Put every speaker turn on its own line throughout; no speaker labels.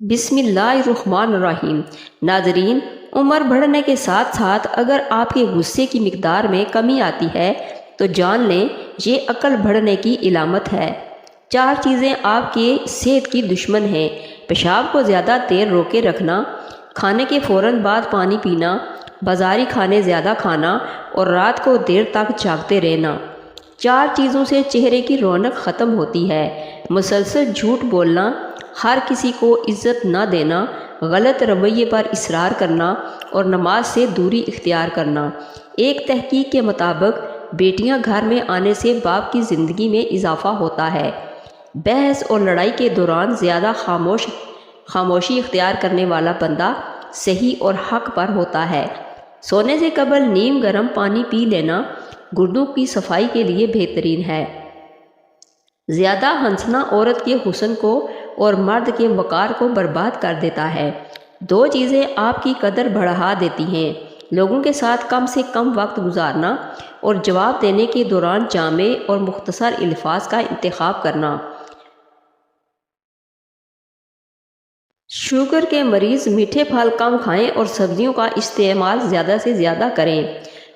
بسم اللہ الرحمن الرحیم۔ ناظرین، عمر بڑھنے کے ساتھ ساتھ اگر آپ کے غصے کی مقدار میں کمی آتی ہے تو جان لیں یہ عقل بڑھنے کی علامت ہے۔ 4 چیزیں آپ کے صحت کی دشمن ہیں۔ پیشاب کو زیادہ دیر روکے رکھنا، کھانے کے فوراً بعد پانی پینا، بازاری کھانے زیادہ کھانا اور رات کو دیر تک جاگتے رہنا۔ 4 چیزوں سے چہرے کی رونق ختم ہوتی ہے۔ مسلسل جھوٹ بولنا، ہر کسی کو عزت نہ دینا، غلط رویے پر اصرار کرنا اور نماز سے دوری اختیار کرنا۔ ایک تحقیق کے مطابق بیٹیاں گھر میں آنے سے باپ کی زندگی میں اضافہ ہوتا ہے۔ بحث اور لڑائی کے دوران زیادہ خاموشی اختیار کرنے والا بندہ صحیح اور حق پر ہوتا ہے۔ سونے سے قبل نیم گرم پانی پی لینا گردوں کی صفائی کے لیے بہترین ہے۔ زیادہ ہنسنا عورت کے حسن کو اور مرد کے وقار کو برباد کر دیتا ہے۔ 2 چیزیں آپ کی قدر بڑھا دیتی ہیں: لوگوں کے ساتھ کم سے کم وقت گزارنا اور جواب دینے کے دوران جامع اور مختصر الفاظ کا انتخاب کرنا۔ شوگر کے مریض میٹھے پھل کم کھائیں اور سبزیوں کا استعمال زیادہ سے زیادہ کریں۔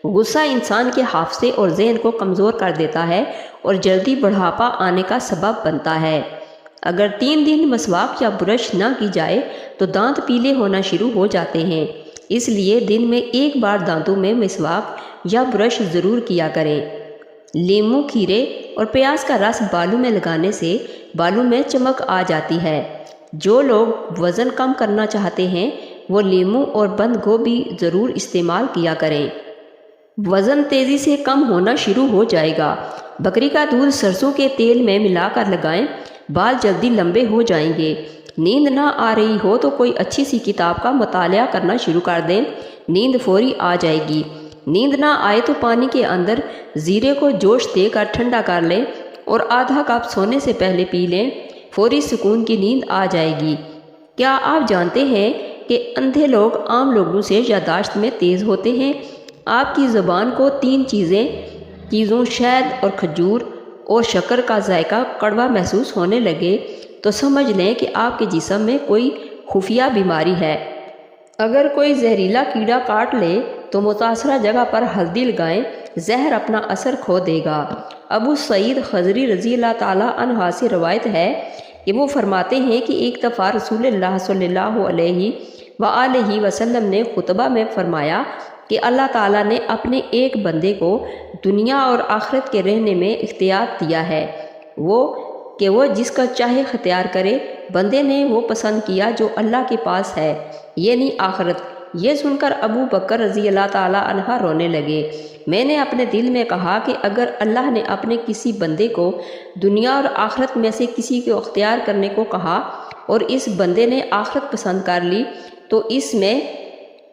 غصہ انسان کے حافظے اور ذہن کو کمزور کر دیتا ہے اور جلدی بڑھاپا آنے کا سبب بنتا ہے۔ اگر 3 دن مسواک یا برش نہ کی جائے تو دانت پیلے ہونا شروع ہو جاتے ہیں۔ اس لیے دن میں 1 بار دانتوں میں مسواک یا برش ضرور کیا کریں۔ لیموں، کھیرے اور پیاز کا رس بالوں میں لگانے سے بالوں میں چمک آ جاتی ہے۔ جو لوگ وزن کم کرنا چاہتے ہیں وہ لیموں اور بند گوبھی ضرور استعمال کیا کریں۔ وزن تیزی سے کم ہونا شروع ہو جائے گا۔ بکری کا دودھ سرسوں کے تیل میں ملا کر لگائیں، بال جلدی لمبے ہو جائیں گے۔ نیند نہ آ رہی ہو تو کوئی اچھی سی کتاب کا مطالعہ کرنا شروع کر دیں، نیند فوری آ جائے گی۔ نیند نہ آئے تو پانی کے اندر زیرے کو جوش دے کر ٹھنڈا کر لیں اور آدھا کپ سونے سے پہلے پی لیں، فوری سکون کی نیند آ جائے گی۔ کیا آپ جانتے ہیں کہ اندھے لوگ عام لوگوں سے یادداشت میں تیز ہوتے ہیں؟ آپ کی زبان کو 3 چیزوں شہد اور کھجور اور شکر کا ذائقہ کڑوا محسوس ہونے لگے تو سمجھ لیں کہ آپ کے جسم میں کوئی خفیہ بیماری ہے۔ اگر کوئی زہریلا کیڑا کاٹ لے تو متاثرہ جگہ پر ہلدی لگائیں، زہر اپنا اثر کھو دے گا۔ ابو سعید خدری رضی اللہ تعالیٰ عنہ سے روایت ہے کہ وہ فرماتے ہیں کہ ایک دفعہ رسول اللہ صلی اللہ علیہ وآلہ وسلم نے خطبہ میں فرمایا کہ اللہ تعالیٰ نے اپنے ایک بندے کو دنیا اور آخرت کے رہنے میں اختیار دیا ہے کہ وہ جس کا چاہے اختیار کرے۔ بندے نے وہ پسند کیا جو اللہ کے پاس ہے، یعنی آخرت۔ یہ سن کر ابو بکر رضی اللہ تعالیٰ عنہ رونے لگے۔ میں نے اپنے دل میں کہا کہ اگر اللہ نے اپنے کسی بندے کو دنیا اور آخرت میں سے کسی کو اختیار کرنے کو کہا اور اس بندے نے آخرت پسند کر لی تو اس میں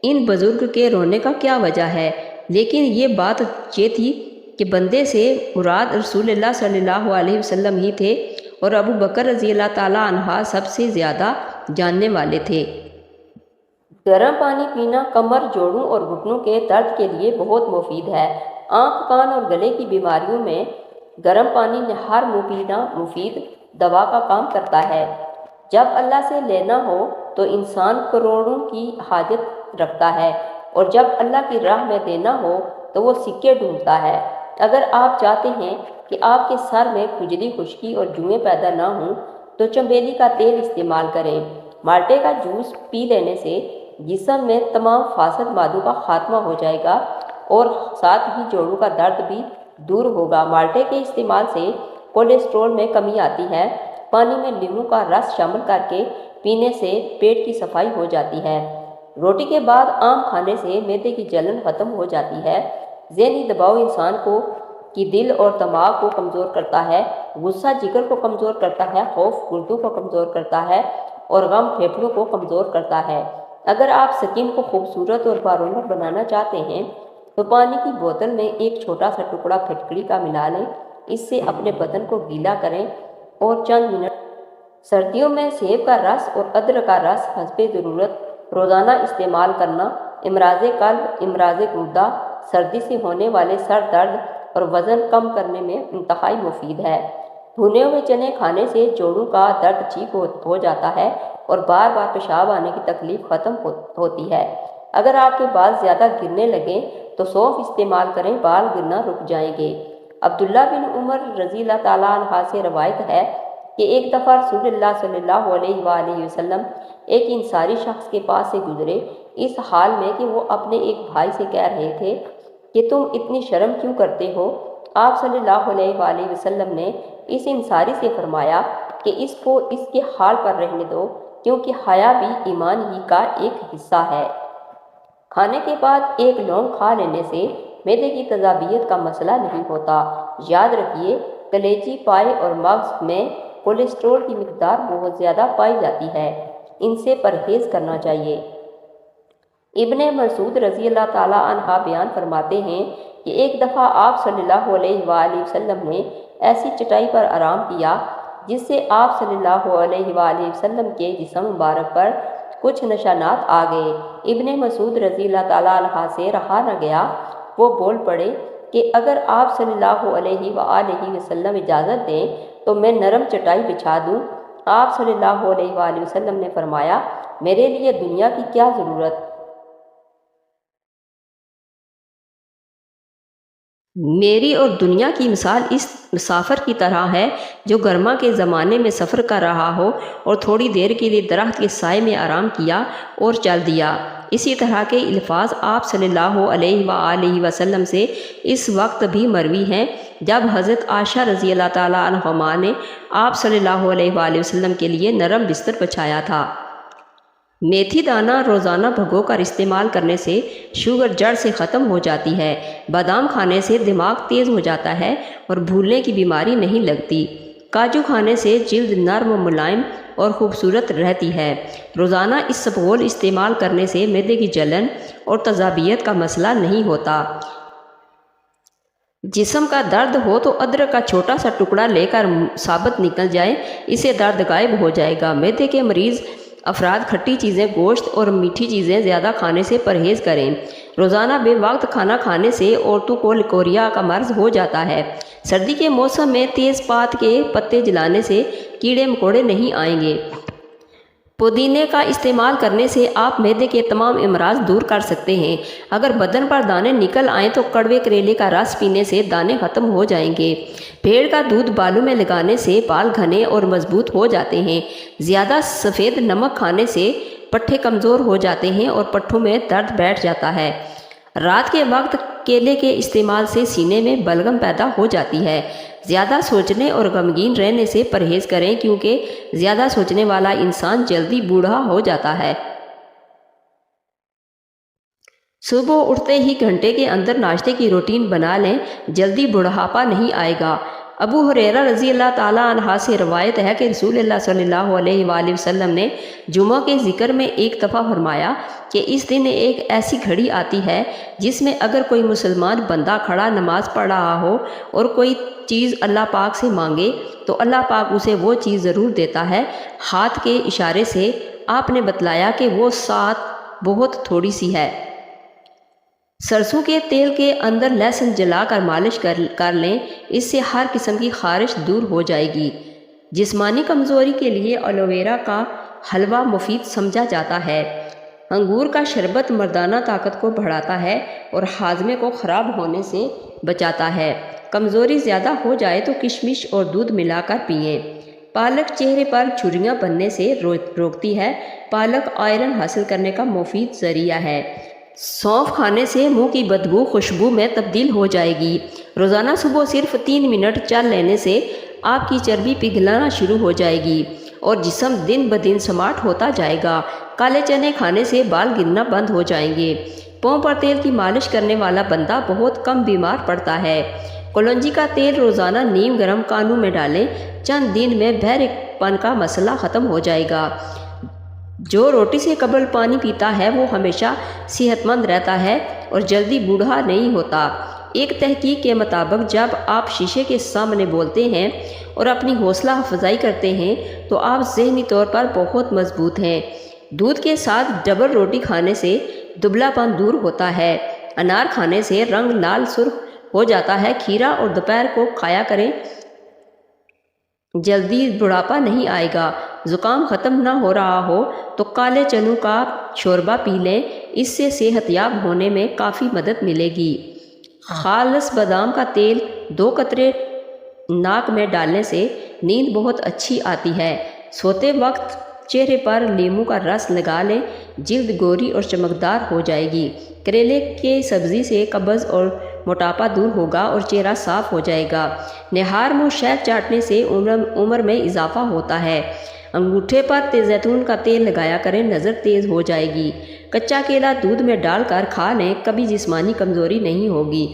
ان بزرگ کے رونے کا کیا وجہ ہے؟ لیکن یہ بات یہ تھی کہ بندے سے مراد رسول اللہ صلی اللہ علیہ وسلم ہی تھے اور ابو بکر رضی اللہ تعالیٰ عنہ سب سے زیادہ جاننے والے تھے۔ گرم پانی پینا کمر، جوڑوں اور گھٹنوں کے درد کے لیے بہت مفید ہے۔ آنکھ، کان اور گلے کی بیماریوں میں گرم پانی ہر منہ پینا مفید دوا کا کام کرتا ہے۔ جب اللہ سے لینا ہو تو انسان کروڑوں کی حاجت رکھتا ہے اور جب اللہ کی راہ میں دینا ہو تو وہ سکے ڈھونڈتا ہے۔ اگر آپ چاہتے ہیں کہ آپ کے سر میں کھجلی، خشکی اور جوئیں پیدا نہ ہوں تو چنبیلی کا تیل استعمال کریں۔ مالٹے کا جوس پی لینے سے جسم میں تمام فاسد مادوں کا خاتمہ ہو جائے گا اور ساتھ ہی جوڑوں کا درد بھی دور ہوگا۔ مالٹے کے استعمال سے کولیسٹرول میں کمی آتی ہے۔ پانی میں لیموں کا رس شامل کر کے پینے سے پیٹ کی صفائی ہو جاتی ہے۔ روٹی کے بعد آم کھانے سے معدے کی جلن ختم ہو جاتی ہے۔ ذہنی دباؤ انسان کی دل اور دماغ کو کمزور کرتا ہے۔ غصہ جگر کو کمزور کرتا ہے، خوف گردوں کو کمزور کرتا ہے اور غم پھیپھڑوں کو کمزور کرتا ہے۔ اگر آپ سکن کو خوبصورت اور بارونق بنانا چاہتے ہیں تو پانی کی بوتل میں ایک چھوٹا سا ٹکڑا پھٹکڑی کا ملا لیں، اس سے اپنے بدن کو گیلا کریں اور چند منٹ سردیوں میں سیب کا رس اور ادرک کا رس حسب ضرورت روزانہ استعمال کرنا امراض قلب، امراض گردہ، سردی سے ہونے والے سر درد اور وزن کم کرنے میں انتہائی مفید ہے۔ بھنے ہوئے چنے کھانے سے جوڑوں کا درد ٹھیک ہو جاتا ہے اور بار بار پیشاب آنے کی تکلیف ختم ہوتی ہے۔ اگر آپ کے بال زیادہ گرنے لگیں تو سونف استعمال کریں، بال گرنا رک جائیں گے۔ عبداللہ بن عمر رضی اللہ تعالیٰ عنہ سے روایت ہے کہ ایک دفعہ رسول اللہ صلی اللہ علیہ وآلہ وسلم ایک انصاری شخص کے پاس سے گزرے، اس حال میں کہ وہ اپنے ایک بھائی سے کہہ رہے تھے کہ تم اتنی شرم کیوں کرتے ہو؟ آپ صلی اللہ علیہ وآلہ وسلم نے اس انصاری سے فرمایا کہ اس کو اس کے حال پر رہنے دو، کیونکہ حیا بھی ایمان ہی کا ایک حصہ ہے۔ کھانے کے بعد ایک لونگ کھا لینے سے معدے کی تذابیت کا مسئلہ نہیں ہوتا۔ یاد رکھیے، کلیجی، پائے اور مغز میں کولیسٹرول کی مقدار بہت زیادہ پائی جاتی ہے، ان سے پرہیز کرنا چاہیے۔ ابن مسعود رضی اللہ تعالیٰ عنہ بیان فرماتے ہیں کہ ایک دفعہ آپ صلی اللہ علیہ وآلہ وسلم نے ایسی چٹائی پر آرام کیا جس سے آپ صلی اللہ علیہ وآلہ وسلم کے جسم مبارک پر کچھ نشانات آ گئے۔ ابن مسعود رضی اللہ تعالیٰ عنہ سے رہا نہ گیا، وہ بول پڑے کہ اگر آپ صلی اللہ علیہ وآلہ وسلم اجازت دیں تو میں نرم چٹائی بچھا دوں۔ آپ صلی اللہ علیہ وآلہ وسلم نے فرمایا، میرے لیے دنیا کی کیا ضرورت؟ میری اور دنیا کی مثال اس مسافر کی طرح ہے جو گرما کے زمانے میں سفر کر رہا ہو اور تھوڑی دیر کے لیے درخت کے سائے میں آرام کیا اور چل دیا۔ اسی طرح کے الفاظ آپ صلی اللہ علیہ وآلہ وسلم سے اس وقت بھی مروی ہیں جب حضرت عائشہ رضی اللہ تعالیٰ عنہما نے آپ صلی اللہ علیہ وآلہ وسلم کے لیے نرم بستر بچھایا تھا۔ میتھی دانہ روزانہ بھگو کر استعمال کرنے سے شوگر جڑ سے ختم ہو جاتی ہے۔ بادام کھانے سے دماغ تیز ہو جاتا ہے اور بھولنے کی بیماری نہیں لگتی۔ کاجو کھانے سے جلد نرم و ملائم اور خوبصورت رہتی ہے۔ روزانہ اسبغول استعمال کرنے سے معدے کی جلن اور تذابیت کا مسئلہ نہیں ہوتا۔ جسم کا درد ہو تو ادرک کا چھوٹا سا ٹکڑا لے کر ثابت نکل جائے، اسے درد غائب ہو جائے گا۔ معدے کے مریض افراد کھٹی چیزیں، گوشت اور میٹھی چیزیں زیادہ کھانے سے پرہیز کریں۔ روزانہ بے وقت کھانا کھانے سے عورتوں کو لیکوریا کا مرض ہو جاتا ہے۔ سردی کے موسم میں تیز پات کے پتے جلانے سے کیڑے مکوڑے نہیں آئیں گے۔ پودینے کا استعمال کرنے سے آپ معدے کے تمام امراض دور کر سکتے ہیں۔ اگر بدن پر دانے نکل آئیں تو کڑوے کریلے کا رس پینے سے دانے ختم ہو جائیں گے۔ بھیڑ کا دودھ بالوں میں لگانے سے بال گھنے اور مضبوط ہو جاتے ہیں۔ زیادہ سفید نمک کھانے سے پٹھے کمزور ہو جاتے ہیں اور پٹھوں میں درد بیٹھ جاتا ہے۔ رات کے وقت کیلے کے استعمال سے سینے میں بلغم پیدا ہو جاتی ہے۔ زیادہ سوچنے اور غمگین رہنے سے پرہیز کریں، کیونکہ زیادہ سوچنے والا انسان جلدی بوڑھا ہو جاتا ہے۔ صبح اٹھتے ہی گھنٹے کے اندر ناشتے کی روٹین بنا لیں، جلدی بڑھاپا نہیں آئے گا۔ ابو ہریرہ رضی اللہ تعالیٰ عنہ سے روایت ہے کہ رسول اللہ صلی اللہ علیہ وآلہ وسلم نے جمعہ کے ذکر میں ایک دفعہ فرمایا کہ اس دن ایک ایسی گھڑی آتی ہے جس میں اگر کوئی مسلمان بندہ کھڑا نماز پڑھ رہا ہو اور کوئی چیز اللہ پاک سے مانگے تو اللہ پاک اسے وہ چیز ضرور دیتا ہے۔ ہاتھ کے اشارے سے آپ نے بتلایا کہ وہ سات بہت تھوڑی سی ہے۔ سرسوں کے تیل کے اندر لہسن جلا کر مالش کر لیں، اس سے ہر قسم کی خارش دور ہو جائے گی۔ جسمانی کمزوری کے لیے ایلو ویرا کا حلوہ مفید سمجھا جاتا ہے۔ انگور کا شربت مردانہ طاقت کو بڑھاتا ہے اور ہاضمے کو خراب ہونے سے بچاتا ہے۔ کمزوری زیادہ ہو جائے تو کشمش اور دودھ ملا کر پئیں۔ پالک چہرے پر جھریاں بننے سے روکتی ہے۔ پالک آئرن حاصل کرنے کا مفید ذریعہ ہے۔ سونف کھانے سے منہ کی بدبو خوشبو میں تبدیل ہو جائے گی۔ روزانہ صبح صرف 3 منٹ چل لینے سے آپ کی چربی پگھلنا شروع ہو جائے گی اور جسم دن بدن سمارٹ ہوتا جائے گا۔ کالے چنے کھانے سے بال گرنا بند ہو جائیں گے۔ پاؤں پر تیل کی مالش کرنے والا بندہ بہت کم بیمار پڑتا ہے۔ کلونجی کا تیل روزانہ نیم گرم کانوں میں ڈالیں، چند دن میں بہرے پن کا مسئلہ ختم ہو جائے گا۔ جو روٹی سے قبل پانی پیتا ہے وہ ہمیشہ صحت مند رہتا ہے اور جلدی بوڑھا نہیں ہوتا۔ ایک تحقیق کے مطابق جب آپ شیشے کے سامنے بولتے ہیں اور اپنی حوصلہ افزائی کرتے ہیں تو آپ ذہنی طور پر بہت مضبوط ہیں۔ دودھ کے ساتھ ڈبل روٹی کھانے سے دبلا پن دور ہوتا ہے۔ انار کھانے سے رنگ لال سرخ ہو جاتا ہے۔ کھیرا اور دوپہر کو کھایا کریں۔ جلدی بڑھاپا نہیں آئے گا۔ زکام ختم نہ ہو رہا ہو تو کالے چنوں کا شوربہ پی لیں، اس سے صحت یاب ہونے میں کافی مدد ملے گی۔ خالص بادام کا تیل 2 قطرے ناک میں ڈالنے سے نیند بہت اچھی آتی ہے۔ سوتے وقت چہرے پر لیموں کا رس لگا لیں، جلد گوری اور چمکدار ہو جائے گی۔ کریلے کے سبزی سے قبض اور موٹاپا دور ہوگا اور چہرہ صاف ہو جائے گا۔ نہار منہ شہد چاٹنے سے عمر میں اضافہ ہوتا ہے۔ انگوٹھے پر زیتون کا تیل لگایا کریں، نظر تیز ہو جائے گی۔ کچا کیلا دودھ میں ڈال کر کھا لیں، کبھی جسمانی کمزوری نہیں ہوگی۔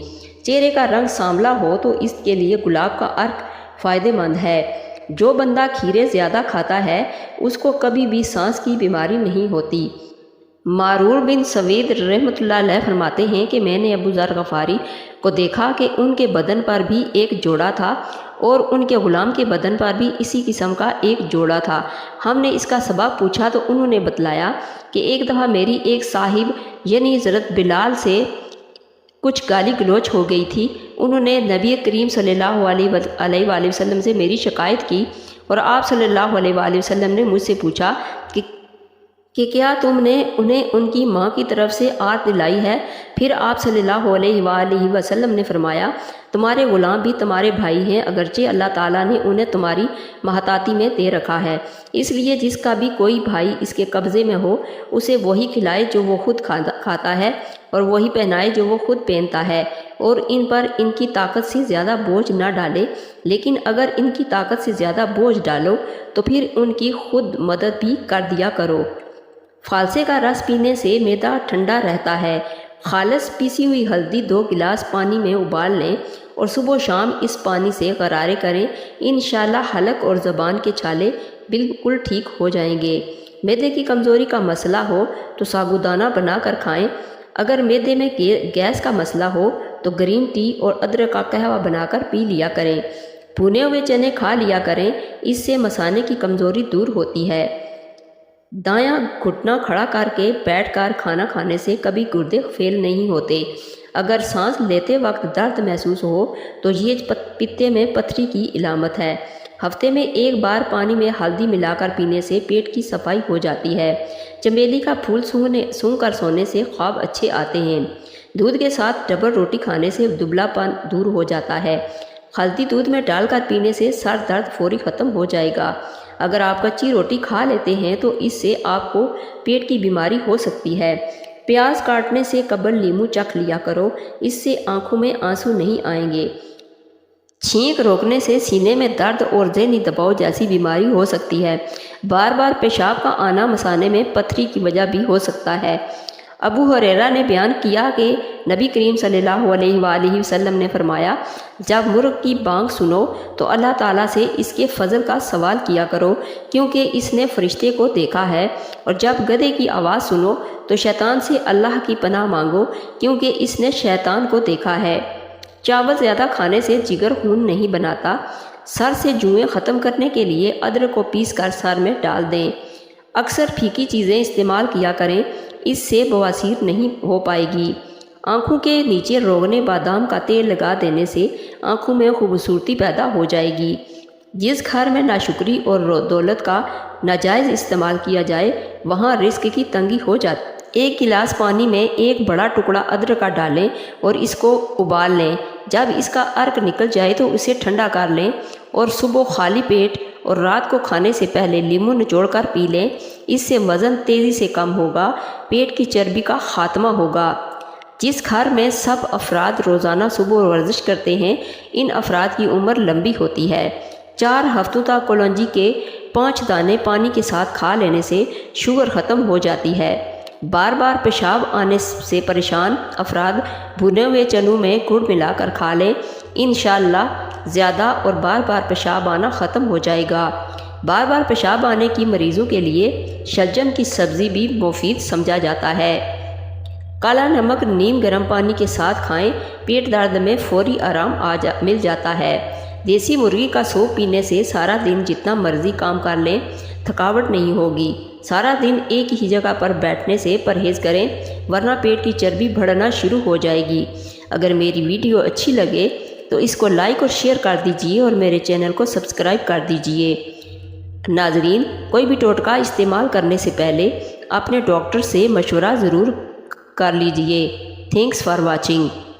چہرے کا رنگ سانولا ہو تو اس کے لیے گلاب کا عرق فائدہ مند ہے۔ جو بندہ کھیرے زیادہ کھاتا ہے اس کو کبھی بھی سانس کی بیماری نہیں ہوتی۔ معرور بن سوید رحمۃ اللہ علیہ فرماتے ہیں کہ میں نے ابو ذر غفاری کو دیکھا کہ ان کے بدن پر بھی ایک جوڑا تھا اور ان کے غلام کے بدن پر بھی اسی قسم کا ایک جوڑا تھا۔ ہم نے اس کا سبب پوچھا تو انہوں نے بتلایا کہ ایک دفعہ میری ایک صاحب یعنی حضرت بلال سے کچھ گالی گلوچ ہو گئی تھی۔ انہوں نے نبی کریم صلی اللہ علیہ وآلہ وسلم سے میری شکایت کی اور آپ صلی اللہ علیہ وآلہ وسلم نے مجھ سے پوچھا کہ کیا تم نے انہیں ان کی ماں کی طرف سے آت دلائی ہے؟ پھر آپ صلی اللہ علیہ وآلہ وسلم نے فرمایا تمہارے غلام بھی تمہارے بھائی ہیں، اگرچہ اللہ تعالیٰ نے انہیں تمہاری محتاطی میں دے رکھا ہے، اس لیے جس کا بھی کوئی بھائی اس کے قبضے میں ہو اسے وہی کھلائے جو وہ خود کھاتا ہے اور وہی پہنائے جو وہ خود پہنتا ہے، اور ان پر ان کی طاقت سے زیادہ بوجھ نہ ڈالے، لیکن اگر ان کی طاقت سے زیادہ بوجھ ڈالو تو پھر ان کی خود مدد بھی کر دیا کرو۔ فالسے کا رس پینے سے معدہ ٹھنڈا رہتا ہے۔ خالص پیسی ہوئی ہلدی 2 گلاس پانی میں ابال لیں اور صبح و شام اس پانی سے غرارے کریں، انشاءاللہ حلق اور زبان کے چھالے بالکل ٹھیک ہو جائیں گے۔ معدے کی کمزوری کا مسئلہ ہو تو سابودانہ بنا کر کھائیں۔ اگر معدے میں گیس کا مسئلہ ہو تو گرین ٹی اور ادرک کا قہوہ بنا کر پی لیا کریں۔ بھنے ہوئے چنے کھا لیا کریں، اس سے مثانے کی کمزوری دور ہوتی ہے۔ دایاں گھٹنا کھڑا کر کے بیٹھ کر کھانا کھانے سے کبھی گردے فیل نہیں ہوتے۔ اگر سانس لیتے وقت درد محسوس ہو تو یہ پتے میں پتھری کی علامت ہے۔ ہفتے میں 1 بار پانی میں ہلدی ملا کر پینے سے پیٹ کی صفائی ہو جاتی ہے۔ چمیلی کا پھول سونگھ کر سونے سے خواب اچھے آتے ہیں۔ دودھ کے ساتھ ڈبل روٹی کھانے سے دبلا پن دور ہو جاتا ہے۔ ہلدی دودھ میں ڈال کر پینے سے سر درد فوری ختم ہو جائے گا۔ اگر آپ کچی روٹی کھا لیتے ہیں تو اس سے آپ کو پیٹ کی بیماری ہو سکتی ہے۔ پیاز کاٹنے سے قبل لیموں چکھ لیا کرو، اس سے آنکھوں میں آنسو نہیں آئیں گے۔ چھینک روکنے سے سینے میں درد اور ذہنی دباؤ جیسی بیماری ہو سکتی ہے۔ بار بار پیشاب کا آنا مثانے میں پتھری کی وجہ بھی ہو سکتا ہے۔ ابو ہریرہ نے بیان کیا کہ نبی کریم صلی اللہ علیہ وآلہ وسلم نے فرمایا جب مرغ کی بانگ سنو تو اللہ تعالیٰ سے اس کے فضل کا سوال کیا کرو کیونکہ اس نے فرشتے کو دیکھا ہے، اور جب گدھے کی آواز سنو تو شیطان سے اللہ کی پناہ مانگو کیونکہ اس نے شیطان کو دیکھا ہے۔ چاول زیادہ کھانے سے جگر خون نہیں بناتا۔ سر سے جوئیں ختم کرنے کے لیے ادرک کو پیس کر سر میں ڈال دیں۔ اکثر پھیکی چیزیں استعمال کیا کریں، اس سے بواسیر نہیں ہو پائے گی۔ آنکھوں کے نیچے روغنے بادام کا تیل لگا دینے سے آنکھوں میں خوبصورتی پیدا ہو جائے گی۔ جس گھر میں ناشکری اور دولت کا ناجائز استعمال کیا جائے وہاں رزق کی تنگی ہو جاتی۔ 1 گلاس پانی میں 1 بڑا ٹکڑا ادرک کا ڈالیں اور اس کو ابال لیں۔ جب اس کا عرق نکل جائے تو اسے ٹھنڈا کر لیں اور صبح خالی پیٹ اور رات کو کھانے سے پہلے لیموں نچوڑ کر پی لیں۔ اس سے وزن تیزی سے کم ہوگا، پیٹ کی چربی کا خاتمہ ہوگا۔ جس گھر میں سب افراد روزانہ صبح ورزش کرتے ہیں ان افراد کی عمر لمبی ہوتی ہے۔ 4 ہفتوں تک کلونجی کے 5 دانے پانی کے ساتھ کھا لینے سے شوگر ختم ہو جاتی ہے۔ بار بار پیشاب آنے سے پریشان افراد بھنے ہوئے چنوں میں گڑ ملا کر کھا لیں، انشاءاللہ زیادہ اور بار بار پیشاب آنا ختم ہو جائے گا۔ بار بار پیشاب آنے کی مریضوں کے لیے شلجم کی سبزی بھی مفید سمجھا جاتا ہے۔ کالا نمک نیم گرم پانی کے ساتھ کھائیں، پیٹ درد میں فوری آرام مل جاتا ہے۔ دیسی مرغی کا سوپ پینے سے سارا دن جتنا مرضی کام کر لیں تھکاوٹ نہیں ہوگی۔ سارا دن ایک ہی جگہ پر بیٹھنے سے پرہیز کریں ورنہ پیٹ کی چربی بڑھنا شروع ہو جائے گی۔ اگر میری ویڈیو اچھی لگے تو اس کو لائک اور شیئر کر دیجئے اور میرے چینل کو سبسکرائب کر دیجئے۔ ناظرین، کوئی بھی ٹوٹکا استعمال کرنے سے پہلے اپنے ڈاکٹر سے مشورہ ضرور کر لیجئے۔ Thanks for watching.